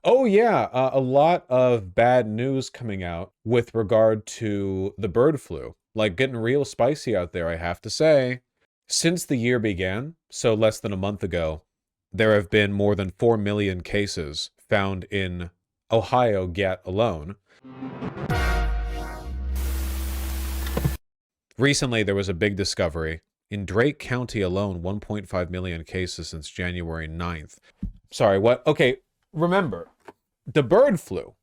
Oh yeah, a lot of bad news coming out with regard to the bird flu. Like getting real spicy out there, I have to say. Since the year began, so less than a month ago, there have been more than 4 million cases found in Ohio yet alone. Recently, there was a big discovery. In Drake County alone, 1.5 million cases since January 9th. Sorry, what? Okay, remember, the bird flu,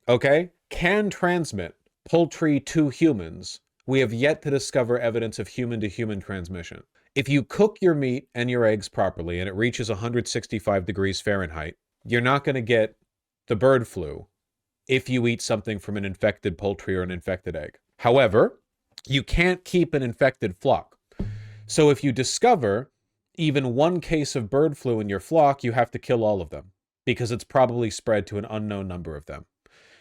okay, can transmit poultry to humans. We have yet to discover evidence of human to human transmission. If you cook your meat and your eggs properly and it reaches 165 degrees Fahrenheit, you're not going to get the bird flu if you eat something from an infected poultry or an infected egg. However, you can't keep an infected flock. So if you discover even one case of bird flu in your flock, you have to kill all of them because it's probably spread to an unknown number of them.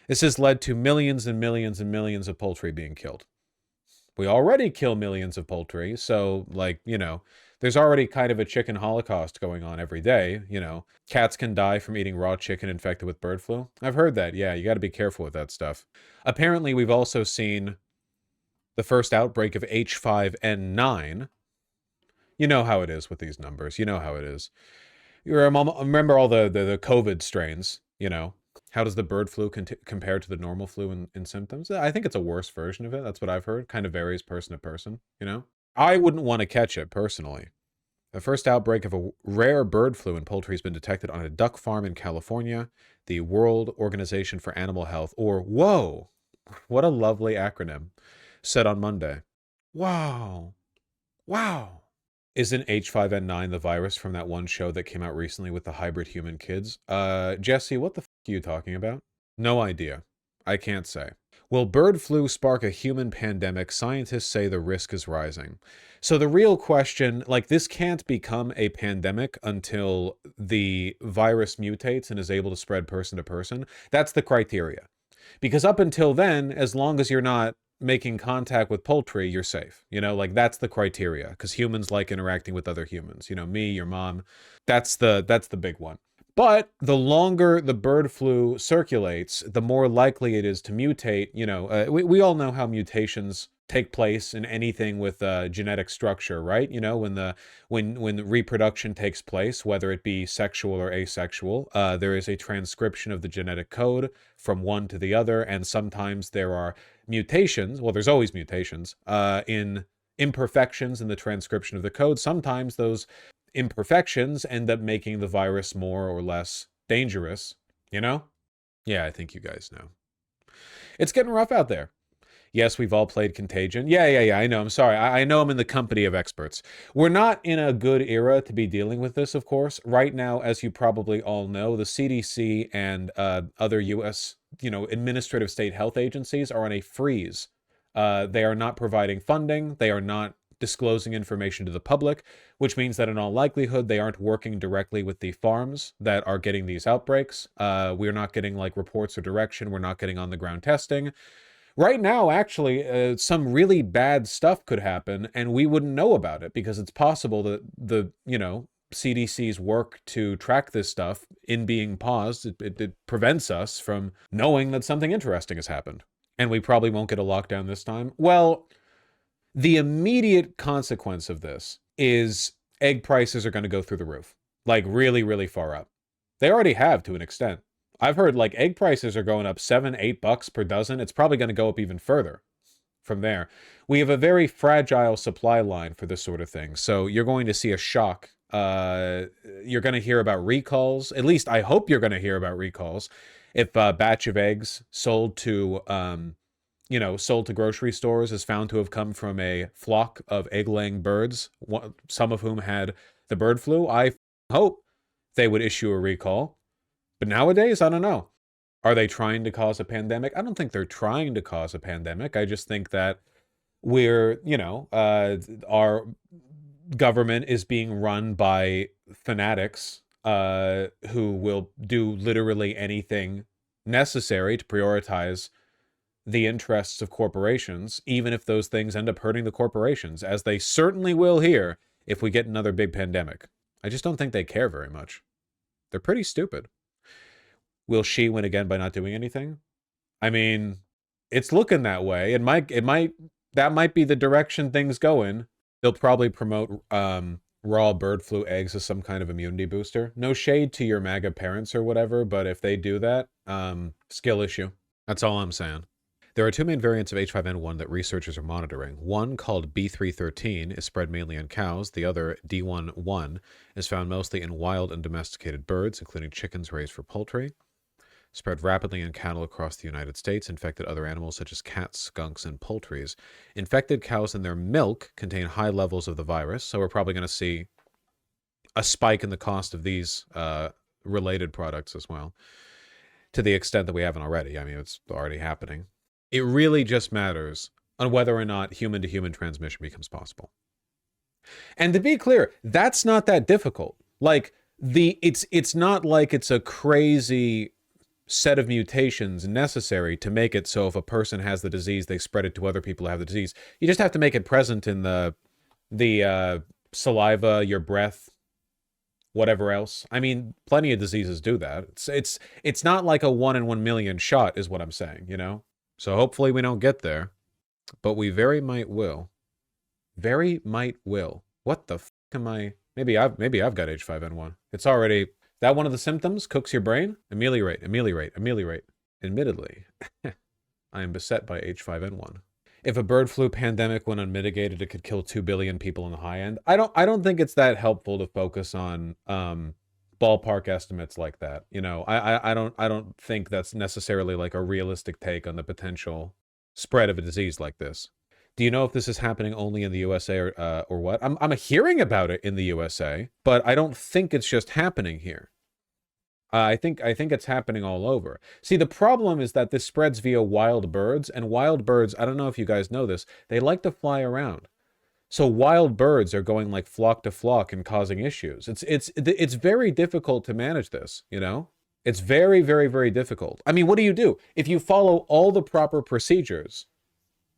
This has led to millions and millions and millions of poultry being killed. We already kill millions of poultry, so, like, there's already kind of a chicken holocaust going on every day. Cats can die from eating raw chicken infected with bird flu. I've heard that. Yeah, you got to be careful with that stuff. Apparently, we've also seen the first outbreak of H5N9. You know how it is with these numbers. You know how it is. You remember all the COVID strains, How does the bird flu compare to the normal flu in symptoms? I think it's a worse version of it. That's what I've heard. Kind of varies person to person. I wouldn't want to catch it personally. The first outbreak of a rare bird flu in poultry has been detected on a duck farm in California. The World Organization for Animal Health, or WHOA, what a lovely acronym, said on Monday. Wow. Wow. Isn't H5N9 the virus from that one show that came out recently with the hybrid human kids? Jesse, what the f are you talking about? No idea. I can't say. Will bird flu spark a human pandemic? Scientists say the risk is rising. So the real question, like, this can't become a pandemic until the virus mutates and is able to spread person to person. That's the criteria. Because up until then, as long as you're not making contact with poultry, you're safe. Like, that's the criteria, because humans like interacting with other humans. Me, your mom. That's the big one. But the longer the bird flu circulates, the more likely it is to mutate. We all know how mutations take place in anything with genetic structure, right? When reproduction takes place, whether it be sexual or asexual, there is a transcription of the genetic code from one to the other, and sometimes there are mutations. Well, there's always mutations in imperfections in the transcription of the code. Sometimes those imperfections end up making the virus more or less dangerous, Yeah, I think you guys know. It's getting rough out there. Yes, we've all played Contagion. Yeah, I know. I'm sorry. I know I'm in the company of experts. We're not in a good era to be dealing with this, of course. Right now, as you probably all know, the CDC and other U.S., administrative state health agencies are on a freeze. They are not providing funding. They are not disclosing information to the public, which means that in all likelihood, they aren't working directly with the farms that are getting these outbreaks. We're not getting reports or direction. We're not getting on the ground testing. Right now, actually, some really bad stuff could happen and we wouldn't know about it because it's possible that the CDC's work to track this stuff in being paused, it prevents us from knowing that something interesting has happened. And we probably won't get a lockdown this time. Well, the immediate consequence of this is egg prices are going to go through the roof. Really, really far up. They already have to an extent. I've heard egg prices are going up $7-8 per dozen. It's probably going to go up even further from there. We have a very fragile supply line for this sort of thing. So you're going to see a shock. You're going to hear about recalls. At least I hope you're going to hear about recalls. If a batch of eggs sold to grocery stores is found to have come from a flock of egg-laying birds, some of whom had the bird flu, I hope they would issue a recall. But nowadays, I don't know. Are they trying to cause a pandemic? I don't think they're trying to cause a pandemic. I just think that our government is being run by fanatics who will do literally anything necessary to prioritize the interests of corporations, even if those things end up hurting the corporations, as they certainly will here if we get another big pandemic. I just don't think they care very much. They're pretty stupid. Will Xi win again by not doing anything? I mean, it's looking that way. That might be the direction things go in. They'll probably promote raw bird flu eggs as some kind of immunity booster. No shade to your MAGA parents or whatever, but if they do that, skill issue. That's all I'm saying. There are two main variants of H5N1 that researchers are monitoring. One, called B313, is spread mainly in cows. The other, D11, is found mostly in wild and domesticated birds, including chickens raised for poultry. Spread rapidly in cattle across the United States, infected other animals such as cats, skunks, and poultries. Infected cows and their milk contain high levels of the virus, so we're probably going to see a spike in the cost of these related products as well, to the extent that we haven't already. I mean, it's already happening. It really just matters on whether or not human-to-human transmission becomes possible. And to be clear, that's not that difficult. Like, it's not like it's a crazy set of mutations necessary to make it so if a person has the disease, they spread it to other people who have the disease. You just have to make it present in the saliva, your breath, whatever else. I mean, plenty of diseases do that. It's not like a 1 in 1 million shot is what I'm saying, you know? So hopefully we don't get there, but we very might will. Very might will. What the f am I? Maybe I've got H5N1. It's already... That one of the symptoms cooks your brain? Ameliorate. Admittedly, I am beset by H5N1. If a bird flu pandemic went unmitigated, it could kill 2 billion people in the high end. I don't think it's that helpful to focus on ballpark estimates like that. You know, I don't think that's necessarily like a realistic take on the potential spread of a disease like this. Do you know if this is happening only in the USA or what? I'm hearing about it in the USA, but I don't think it's just happening here. I think it's happening all over. See, the problem is that this spreads via wild birds, and wild birds, I don't know if you guys know this, they like to fly around. So wild birds are going like flock to flock and causing issues. It's very difficult to manage this, you know? It's very, very, very difficult. I mean, what do? If you follow all the proper procedures,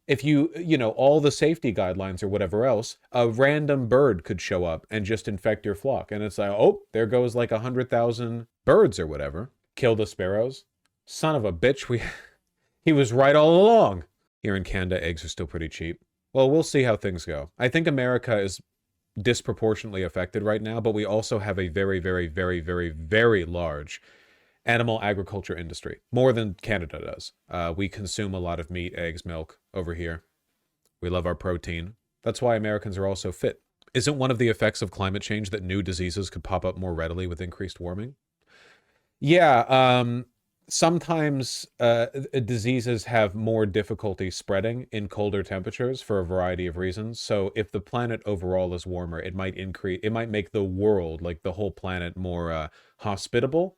if you know, all the safety guidelines or whatever else, a random bird could show up and just infect your flock. And it's like, oh, there goes like 100,000 birds or whatever. Kill the sparrows. Son of a bitch, he was right all along. Here in Canada, eggs are still pretty cheap. Well, we'll see how things go. I think America is disproportionately affected right now, but we also have a very, very, very, very, very large animal agriculture industry, more than Canada does. We consume a lot of meat, eggs, milk over here. We love our protein. That's why Americans are also fit. Isn't one of the effects of climate change that new diseases could pop up more readily with increased warming? Yeah, sometimes diseases have more difficulty spreading in colder temperatures for a variety of reasons. So if the planet overall is warmer, it might make the world, like the whole planet, more hospitable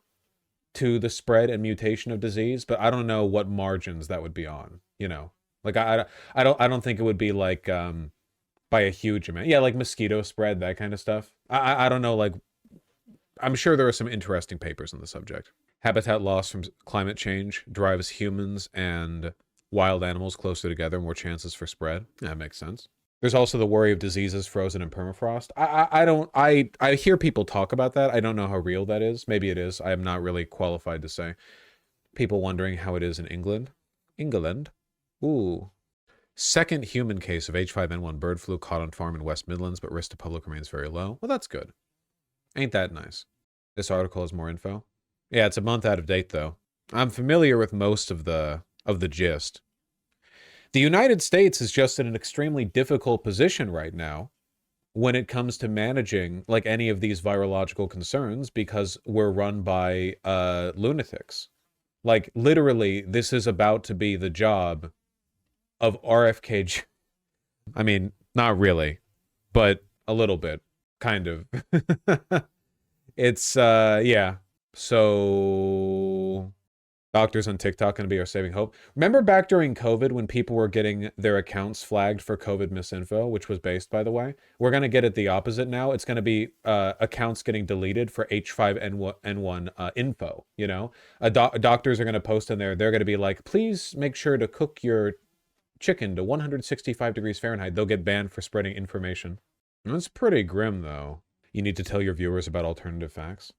to the spread and mutation of disease, but I don't know what margins that would be on, you know? Like I don't think it would be like by a huge amount. Yeah, like mosquito spread, that kind of stuff. I don't know, like I'm sure there are some interesting papers on the subject. Habitat loss from climate change drives humans and wild animals closer together, more chances for spread. That makes sense. There's also the worry of diseases frozen in permafrost. I hear people talk about that. I don't know how real that is. Maybe it is. I am not really qualified to say. People wondering how it is in England. England? Ooh. Second human case of H5N1 bird flu caught on farm in West Midlands, but risk to public remains very low. Well, that's good. Ain't that nice? This article has more info. Yeah, it's a month out of date, though. I'm familiar with most of the gist. The United States is just in an extremely difficult position right now when it comes to managing like any of these virological concerns because we're run by lunatics. Like literally, this is about to be the job of RFK. I mean, not really, but a little bit, kind of. It's yeah. So doctors on TikTok going to be our saving hope. Remember back during COVID when people were getting their accounts flagged for COVID misinfo, which was based, by the way? We're going to get it the opposite now. It's going to be accounts getting deleted for H5N1 info, you know? Doctors are going to post in there. They're going to be like, please make sure to cook your chicken to 165 degrees Fahrenheit. They'll get banned for spreading information. That's pretty grim, though. You need to tell your viewers about alternative facts.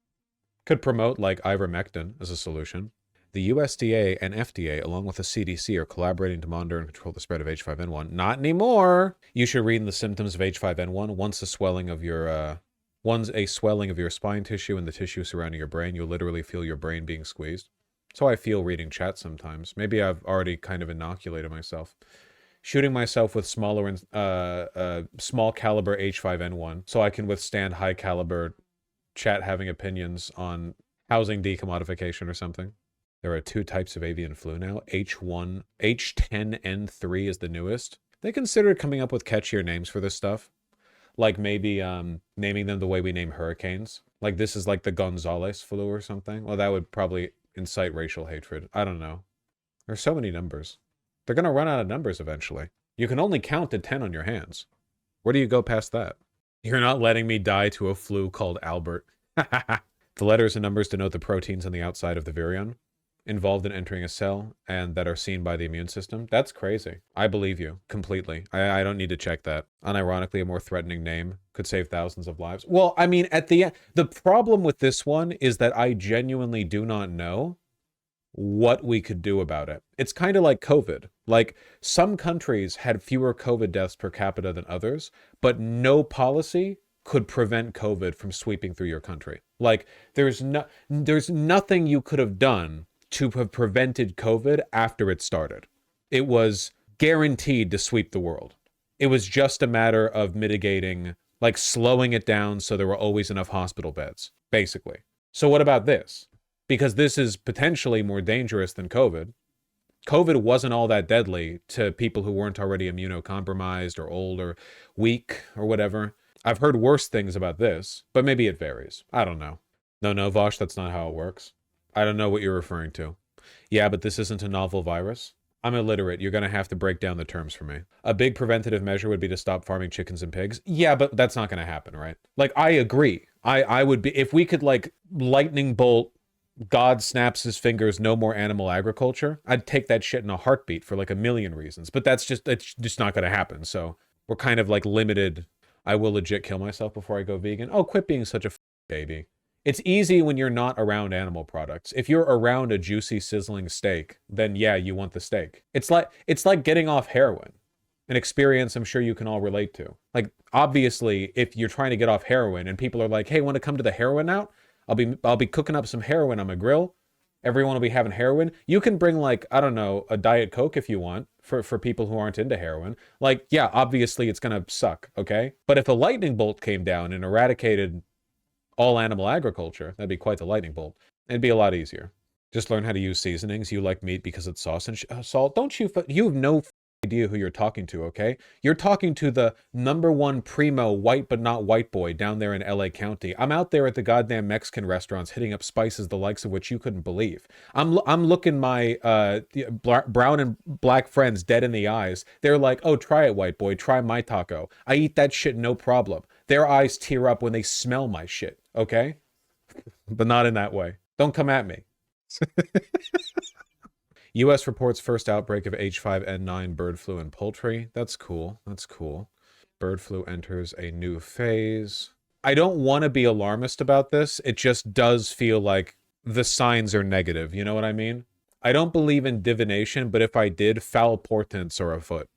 Could promote like ivermectin as a solution. The USDA and FDA, along with the CDC, are collaborating to monitor and control the spread of H5N1. Not anymore. You should read the symptoms of H5N1. Once a swelling of your spine tissue and the tissue surrounding your brain, you'll literally feel your brain being squeezed. So I feel reading chat sometimes. Maybe I've already kind of inoculated myself. Shooting myself with small caliber H5N1 so I can withstand high caliber chat having opinions on housing decommodification or something. There are 2 types of avian flu now. H10N3 is the newest. They considered coming up with catchier names for this stuff. Like maybe naming them the way we name hurricanes. Like this is like the Gonzales flu or something. Well, that would probably incite racial hatred. I don't know. There's so many numbers. They're going to run out of numbers eventually. You can only count to 10 on your hands. Where do you go past that? You're not letting me die to a flu called Albert. The letters and numbers denote the proteins on the outside of the virion involved in entering a cell and that are seen by the immune system. That's crazy. I believe you completely. I don't need to check that. Unironically, a more threatening name could save thousands of lives. Well, I mean, at the end, the problem with this one is that I genuinely do not know what we could do about it. It's kind of like COVID. Like some countries had fewer COVID deaths per capita than others, but no policy could prevent COVID from sweeping through your country. Like there's nothing you could have done to have prevented COVID after it started. It was guaranteed to sweep the world. It was just a matter of mitigating, like slowing it down so there were always enough hospital beds, basically. So what about this? Because this is potentially more dangerous than COVID. COVID wasn't all that deadly to people who weren't already immunocompromised or old or weak or whatever. I've heard worse things about this, but maybe it varies. I don't know. No, Vosh, that's not how it works. I don't know what you're referring to. Yeah, but this isn't a novel virus. I'm illiterate. You're going to have to break down the terms for me. A big preventative measure would be to stop farming chickens and pigs. Yeah, but that's not going to happen, right? Like, I agree. I would be, if we could like lightning bolt, God snaps his fingers, no more animal agriculture, I'd take that shit in a heartbeat for like a million reasons. But it's just not going to happen. So we're kind of like limited. I will legit kill myself before I go vegan. Oh, quit being such a baby. It's easy when you're not around animal products. If you're around a juicy, sizzling steak, then yeah, you want the steak. It's like getting off heroin, an experience I'm sure you can all relate to. Like, obviously, if you're trying to get off heroin and people are like, hey, want to come to the heroin out? I'll be cooking up some heroin on my grill. Everyone will be having heroin. You can bring like, I don't know, a Diet Coke if you want for people who aren't into heroin. Like, yeah, obviously it's going to suck, okay? But if a lightning bolt came down and eradicated all animal agriculture, that'd be quite the lightning bolt. It'd be a lot easier. Just learn how to use seasonings. You like meat because it's sauce and salt. Don't you? You have no idea who you're talking to, okay? You're talking to the #1 primo white but not white boy down there in LA County. I'm out there at the goddamn Mexican restaurants hitting up spices the likes of which you couldn't believe. I'm looking my brown and black friends dead in the eyes. They're like, oh, try it, white boy. Try my taco. I eat that shit no problem. Their eyes tear up when they smell my shit, okay? But not in that way. Don't come at me. U.S. reports first outbreak of H5N9 bird flu in poultry. That's cool. That's cool. Bird flu enters a new phase. I don't want to be alarmist about this. It just does feel like the signs are negative. You know what I mean? I don't believe in divination, but if I did, foul portents are afoot.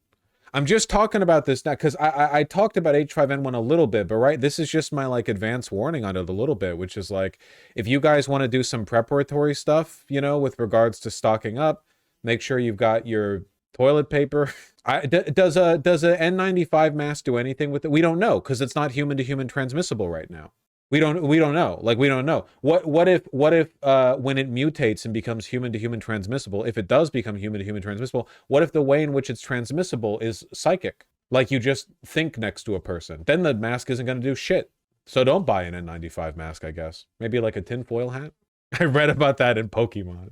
I'm just talking about this now because I talked about H5N1 a little bit, but right, this is just my like advance warning on it a little bit, which is like, if you guys want to do some preparatory stuff, you know, with regards to stocking up, make sure you've got your toilet paper. Does a N95 mask do anything with it? We don't know because it's not human to human transmissible right now. We don't know. Like, we don't know. What if when it mutates and becomes human to human transmissible, if it does become human to human transmissible, what if the way in which it's transmissible is psychic? Like, you just think next to a person. Then the mask isn't going to do shit. So don't buy an N95 mask, I guess. Maybe like a tinfoil hat? I read about that in Pokemon.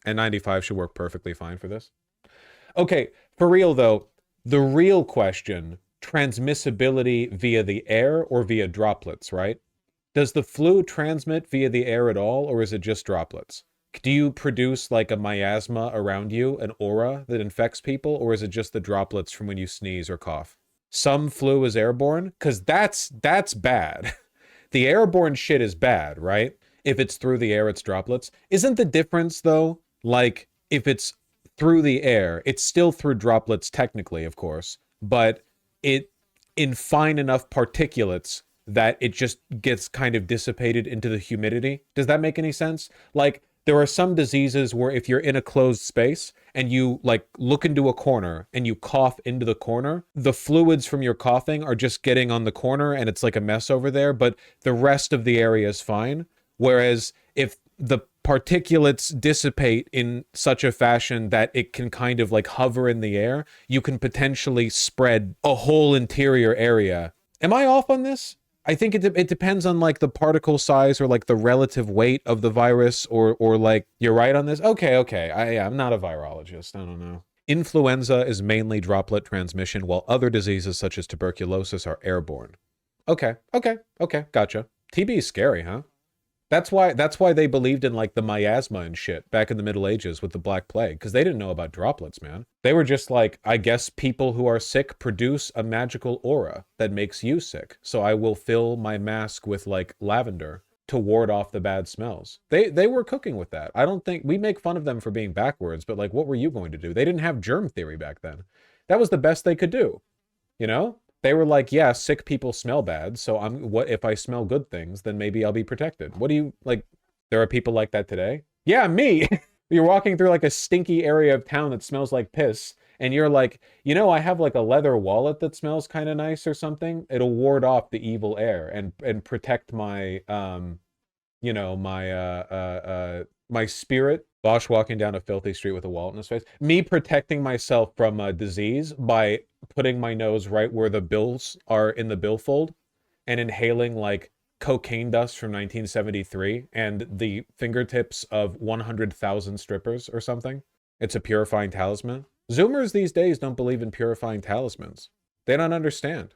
N95 should work perfectly fine for this. Okay, for real though, the real question, transmissibility via the air or via droplets, right? Does the flu transmit via the air at all, or is it just droplets? Do you produce like a miasma around you, an aura that infects people, or is it just the droplets from when you sneeze or cough? Some flu is airborne? Because that's bad. The airborne shit is bad, right? If it's through the air, it's droplets. Isn't the difference, though, like, if it's through the air, it's still through droplets technically, of course, but it in fine enough particulates that it just gets kind of dissipated into the humidity. Does that make any sense? Like, there are some diseases where if you're in a closed space and you like look into a corner and you cough into the corner, the fluids from your coughing are just getting on the corner and it's like a mess over there, but the rest of the area is fine. Whereas if the particulates dissipate in such a fashion that it can kind of like hover in the air, you can potentially spread a whole interior area. Am I off on this? I think it depends on like the particle size or like the relative weight of the virus or like you're right on this. Okay. I'm not a virologist. I don't know. Influenza is mainly droplet transmission, while other diseases such as tuberculosis are airborne. Okay. Gotcha. TB is scary, huh? That's why they believed in like the miasma and shit back in the Middle Ages with the Black Plague, because they didn't know about droplets, man. They were just like, I guess people who are sick produce a magical aura that makes you sick. So I will fill my mask with like lavender to ward off the bad smells. They were cooking with that. I don't think we make fun of them for being backwards, but like what were you going to do? They didn't have germ theory back then. That was the best they could do, you know? They were like, yeah, sick people smell bad, so what if I smell good things, then maybe I'll be protected. What do you, like, there are people like that today? Yeah, me! You're walking through like a stinky area of town that smells like piss, and you're like, you know, I have like a leather wallet that smells kind of nice or something. It'll ward off the evil air and protect my, you know, my spirit. Bosch walking down a filthy street with a wallet in his face. Me protecting myself from a disease by putting my nose right where the bills are in the billfold and inhaling like cocaine dust from 1973 and the fingertips of 100,000 strippers or something. It's a purifying talisman. Zoomers these days don't believe in purifying talismans. They don't understand.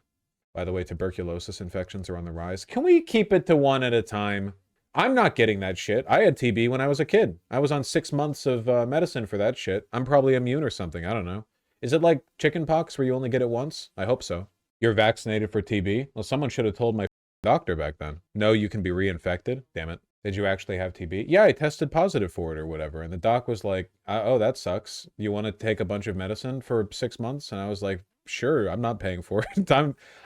By the way, tuberculosis infections are on the rise. Can we keep it to one at a time? I'm not getting that shit. I had TB when I was a kid. I was on 6 months of medicine for that shit. I'm probably immune or something. I don't know. Is it like chickenpox where you only get it once? I hope so. You're vaccinated for TB? Well, someone should have told my doctor back then. No, you can be reinfected? Damn it. Did you actually have TB? Yeah, I tested positive for it or whatever. And the doc was like, oh, that sucks. You want to take a bunch of medicine for 6 months? And I was like, sure, I'm not paying for it.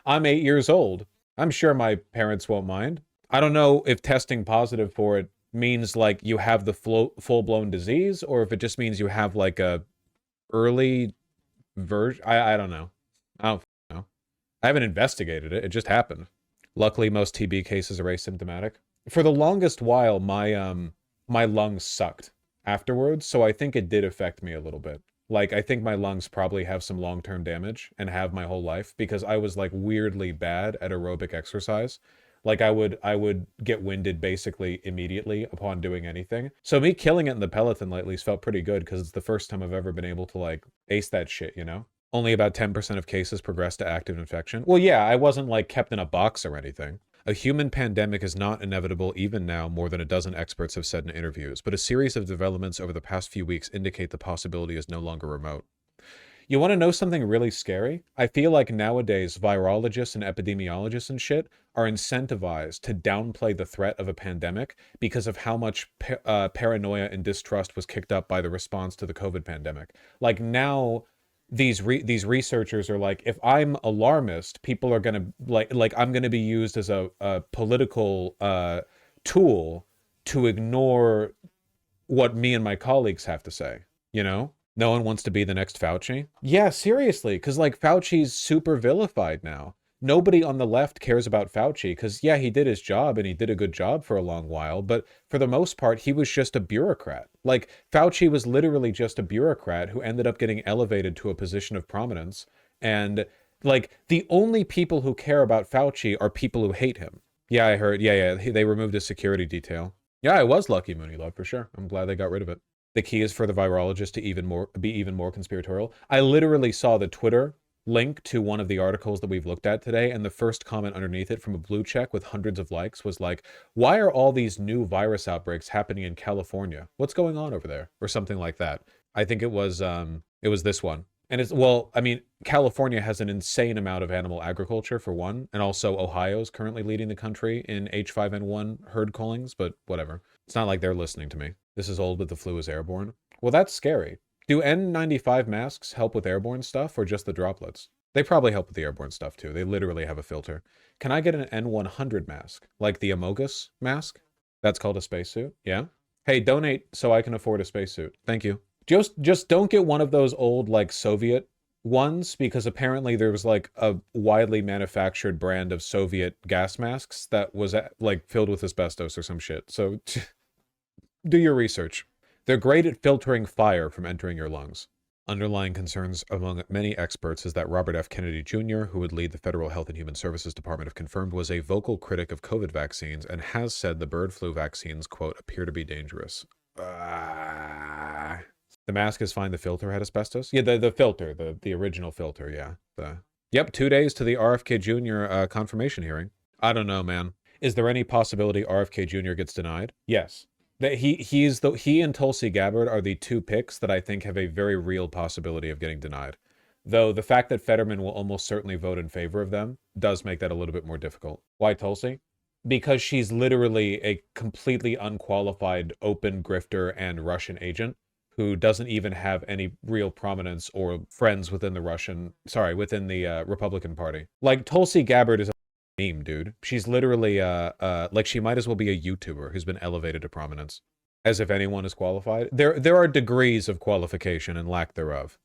I'm 8 years old. I'm sure my parents won't mind. I don't know if testing positive for it means like you have the full-blown disease or if it just means you have like a early version. I don't know. I don't know. I haven't investigated it. It just happened. Luckily, most TB cases are asymptomatic. For the longest while, my lungs sucked afterwards, so I think it did affect me a little bit. Like, I think my lungs probably have some long-term damage and have my whole life because I was like weirdly bad at aerobic exercise. Like I would get winded basically immediately upon doing anything. So me killing it in the Peloton lately has felt pretty good because it's the first time I've ever been able to like ace that shit, you know? Only about 10% of cases progress to active infection. Well, yeah, I wasn't like kept in a box or anything. A human pandemic is not inevitable even now, more than a dozen experts have said in interviews, but a series of developments over the past few weeks indicate the possibility is no longer remote. You want to know something really scary? I feel like nowadays virologists and epidemiologists and shit are incentivized to downplay the threat of a pandemic because of how much paranoia and distrust was kicked up by the response to the COVID pandemic. Like now, these researchers are like, if I'm alarmist, people are gonna like I'm gonna be used as a political tool to ignore what me and my colleagues have to say, you know? No one wants to be the next Fauci. Yeah, seriously, because like Fauci's super vilified now. Nobody on the left cares about Fauci because, yeah, he did his job and he did a good job for a long while. But for the most part, he was just a bureaucrat. Like Fauci was literally just a bureaucrat who ended up getting elevated to a position of prominence. And like the only people who care about Fauci are people who hate him. Yeah, I heard. Yeah. They removed his security detail. Yeah, I was lucky, Mooney Love, for sure. I'm glad they got rid of it. The key is for the virologist to be even more conspiratorial. I literally saw the Twitter link to one of the articles that we've looked at today, and the first comment underneath it from a blue check with hundreds of likes was like, why are all these new virus outbreaks happening in California? What's going on over there? Or something like that. I think it was this one. And it's, well, I mean, California has an insane amount of animal agriculture, for one, and also Ohio's currently leading the country in H5N1 herd cullings, but whatever. It's not like they're listening to me. This is old, but the flu is airborne. Well, that's scary. Do N95 masks help with airborne stuff or just the droplets? They probably help with the airborne stuff too. They literally have a filter. Can I get an N100 mask? Like the Amogus mask? That's called a spacesuit? Yeah? Hey, donate so I can afford a spacesuit. Thank you. Just don't get one of those old, like, Soviet ones, because apparently there was, like, a widely manufactured brand of Soviet gas masks that was, like, filled with asbestos or some shit. So do your research. They're great at filtering fire from entering your lungs. Underlying concerns among many experts is that Robert F. Kennedy Jr., who would lead the Federal Health and Human Services Department if confirmed, was a vocal critic of COVID vaccines and has said the bird flu vaccines, quote, appear to be dangerous. The mask is fine. The filter had asbestos? Yeah, the filter, the original filter, yeah. Yep, 2 days to the RFK Jr. Confirmation hearing. I don't know, man. Is there any possibility RFK Jr. gets denied? Yes. That he and Tulsi Gabbard are the two picks that I think have a very real possibility of getting denied. Though the fact that Fetterman will almost certainly vote in favor of them does make that a little bit more difficult. Why Tulsi? Because she's literally a completely unqualified open grifter and Russian agent who doesn't even have any real prominence or friends within the within the Republican Party. Like, Tulsi Gabbard is a meme, dude. She's literally, like, she might as well be a YouTuber who's been elevated to prominence. As if anyone is qualified. There are degrees of qualification and lack thereof.